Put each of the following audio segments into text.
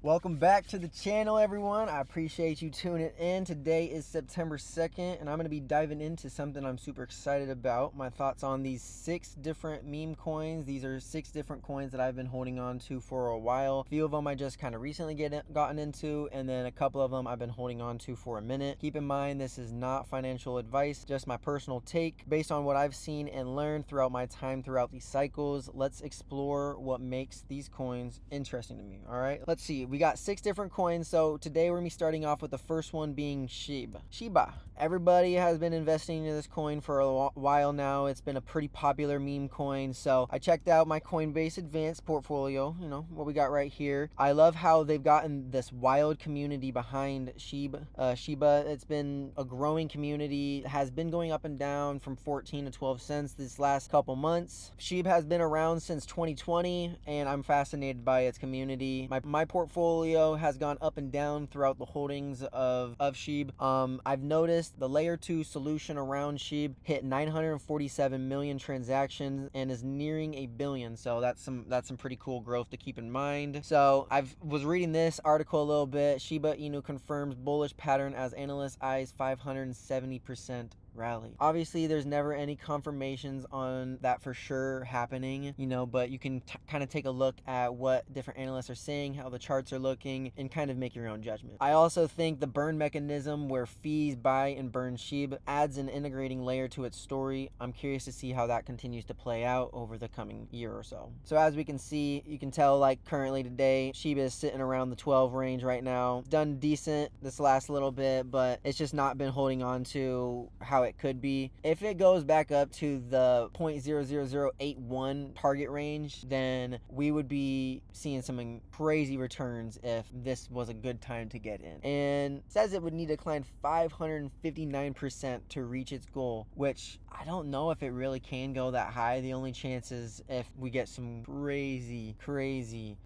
Welcome back to the channel, everyone. I appreciate you tuning in. Today is September 2nd, and I'm going to be diving into something I'm super excited about. My thoughts on these 6 different meme coins. These are 6 different coins that I've been holding on to for a while. A few of them I just kind of recently gotten into, and then a couple of them I've been holding on to for a minute. Keep in mind, this is not financial advice, just my personal take based on what I've seen and learned throughout my time throughout these cycles. Let's explore what makes these coins interesting to me. All right, let's see. We got 6 different coins. So today we're gonna be starting off with the first one being Shiba. Everybody has been investing in this coin for a while now. It's been a pretty popular meme coin. So I checked out my Coinbase Advanced portfolio, you know, what we got right here. I love how they've gotten this wild community behind Shiba. It's been a growing community, has been going up and down from 14 to 12 cents this last couple months. Shiba has been around since 2020, and I'm fascinated by its community. My portfolio has gone up and down throughout the holdings of Shiba. I've noticed the layer 2 solution around Shiba hit 947 million transactions and is nearing a billion. So that's some pretty cool growth to keep in mind. So I was reading this article a little bit. Shiba Inu confirms bullish pattern as analysts eyes 570% rally. Obviously, there's never any confirmations on that for sure happening, you know, but you can kind of take a look at what different analysts are saying, how the charts are looking, and kind of make your own judgment. I also think the burn mechanism where fees buy and burn Shiba adds an integrating layer to its story. I'm curious to see how that continues to play out over the coming year or so. So as we can see, you can tell like currently today, Shiba is sitting around the 12 range right now. Done decent this last little bit, but it's just not been holding on to how it could be. If it goes back up to the 0.00081 target range, then we would be seeing some crazy returns if this was a good time to get in. And says it would need to climb 559% to reach its goal, which I don't know if it really can go that high. The only chance is if we get some crazy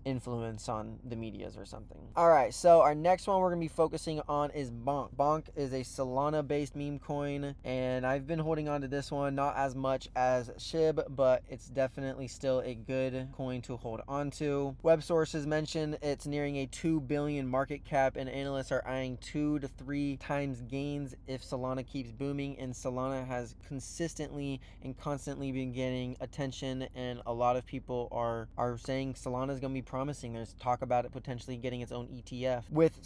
influence on the medias or something. All right, so our next one we're gonna be focusing on is Bonk. Bonk is a Solana based meme coin, and I've been holding on to this one, not as much as SHIB, but it's definitely still a good coin to hold on to. Web sources mention it's nearing a 2 billion market cap, and analysts are eyeing 2 to 3 times gains if Solana keeps booming, and Solana has consistently and constantly been getting attention, and a lot of people are saying Solana is going to be promising. There's talk about it potentially getting its own ETF. With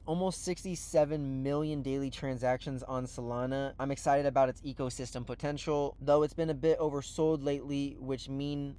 almost 67 million daily transactions on Solana, I'm excited about its ecosystem potential, though it's been a bit oversold lately, which mean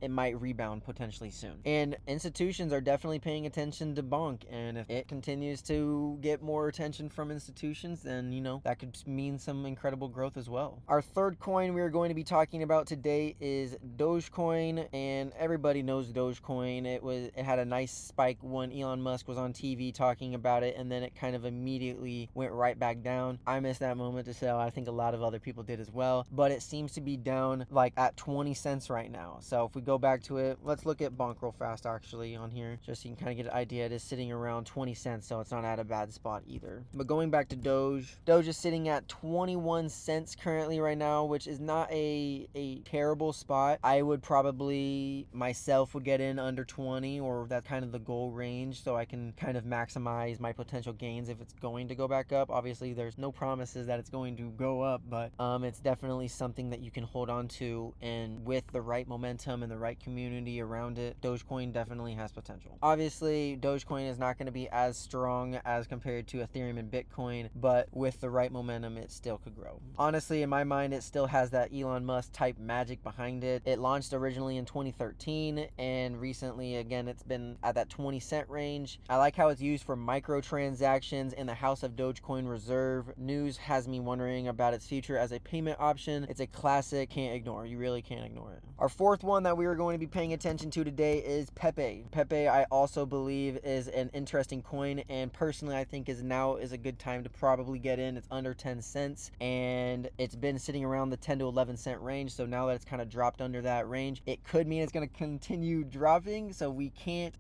it might rebound potentially soon. And institutions are definitely paying attention to Bonk, and if it continues to get more attention from institutions, then you know that could mean some incredible growth as well. Our third coin we are going to be talking about today is Dogecoin, and everybody knows Dogecoin. It had a nice spike when Elon Musk was on TV talking about it, and then it kind of immediately went right back down. I missed that moment to sell. I think a lot of other people did as well, but it seems to be down like at 20 cents right now. So if we go back to it, let's look at Bonk real fast actually on here, just so you can kind of get an idea. It is sitting around 20 cents, so it's not at a bad spot either. But going back to Doge is sitting at 21 cents currently right now, which is not a terrible spot. I would probably myself would get in under 20, or that's kind of the goal range, so I can kind of maximize my potential gains if it's going to go back up. Obviously there's no promises that it's going to go up, but it's definitely something that you can hold on to, and with the right momentum and the right community around it, Dogecoin definitely has potential. Obviously Dogecoin is not going to be as strong as compared to Ethereum and Bitcoin, but with the right momentum it still could grow. Honestly, in my mind, it still has that Elon Musk type magic behind it. It launched originally in 2013, and recently again it's been at that 20 cent range. I like how it's used for microtransactions in the House of Dogecoin Reserve. News has me wondering about its future as a payment option. It's a classic, can't ignore. You really can't ignore it. Our fourth one that we are going to be paying attention to today is PEPE. PEPE, I also believe, is an interesting coin, and personally I think is a good time to probably get in. It's under 10 cents, and it's been sitting around the 10 to 11 cent range. So now that it's kind of dropped under that range, it could mean it's going to continue dropping. So we can't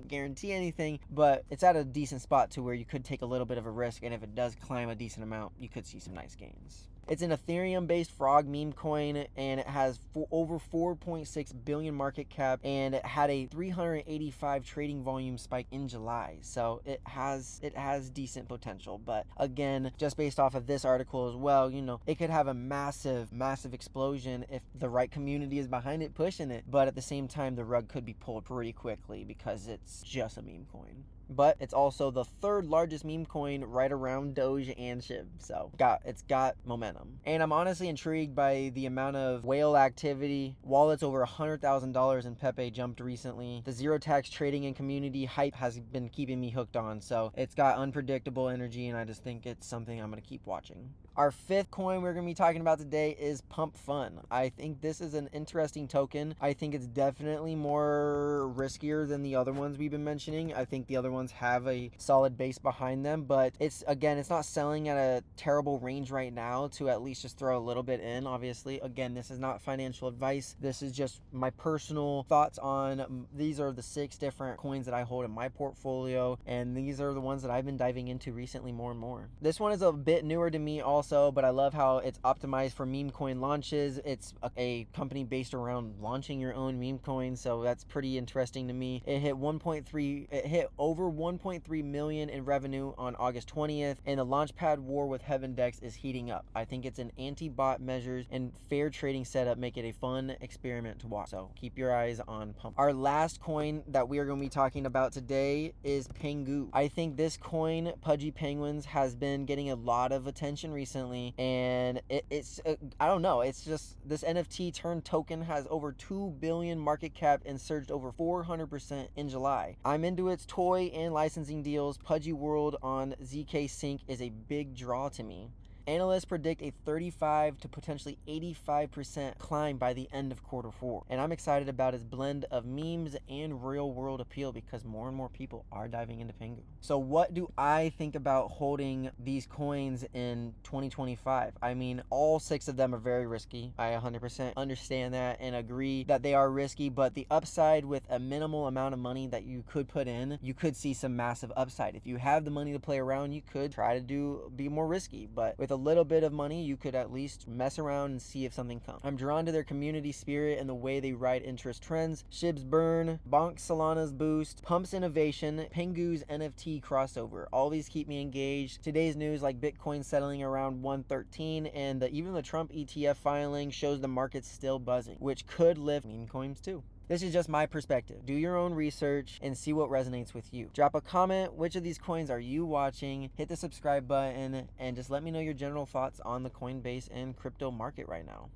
guarantee anything, but it's at a decent spot to where you could take a little bit of a risk, and if it does climb a decent amount, you could see some nice gains. It's an Ethereum-based frog meme coin, and it has over 4.6 billion market cap, and it had a 385 trading volume spike in July. So it has decent potential. But again, just based off of this article as well, you know, it could have a massive explosion if the right community is behind it pushing it. But at the same time, the rug could be pulled pretty quickly because it's just a meme coin. But it's also the third largest meme coin right around Doge and SHIB. So it's got momentum. And I'm honestly intrigued by the amount of whale activity. Wallets over $100,000 in PEPE jumped recently. The zero tax trading and community hype has been keeping me hooked on. So it's got unpredictable energy, and I just think it's something I'm going to keep watching. Our fifth coin we're going to be talking about today is Pump.fun. I think this is an interesting token. I think it's definitely more riskier than the other ones we've been mentioning. I think the other ones have a solid base behind them, but it's not selling at a terrible range right now to at least just throw a little bit in. Obviously, again, this is not financial advice. This is just my personal thoughts on these are the 6 different coins that I hold in my portfolio, and these are the ones that I've been diving into recently more and more. This one is a bit newer to me also, but I love how it's optimized for meme coin launches. It's a company based around launching your own meme coin, so that's pretty interesting to me. It hit over 1.3 million in revenue on August 20th, and the launchpad war with Heaven Dex is heating up. I think it's an anti-bot measures and fair trading setup make it a fun experiment to watch. So keep your eyes on Pump. Our last coin that we are going to be talking about today is PENGU. I think this coin, Pudgy Penguins, has been getting a lot of attention recently, and it's I don't know, it's just this NFT turned token has over 2 billion market cap and surged over 400% in July. I'm into its toy and licensing deals. Pudgy World on ZK Sync is a big draw to me. Analysts predict a 35 to potentially 85% climb by the end of Q4. And I'm excited about its blend of memes and real world appeal because more and more people are diving into PENGU. So what do I think about holding these coins in 2025? I mean, all 6 of them are very risky. I 100% understand that and agree that they are risky, but the upside with a minimal amount of money that you could put in, you could see some massive upside. If you have the money to play around, you could try to be more risky, but with a little bit of money, you could at least mess around and see if something comes. I'm drawn to their community spirit and the way they ride interest trends. SHIB's burn, Bonk Solana's boost, Pump's innovation, PENGU's NFT crossover. All these keep me engaged. Today's news like Bitcoin settling around 113 and even the Trump ETF filing shows the market's still buzzing, which could lift meme coins too. This is just my perspective. Do your own research and see what resonates with you. Drop a comment. Which of these coins are you watching? Hit the subscribe button and just let me know your general thoughts on the Coinbase and crypto market right now.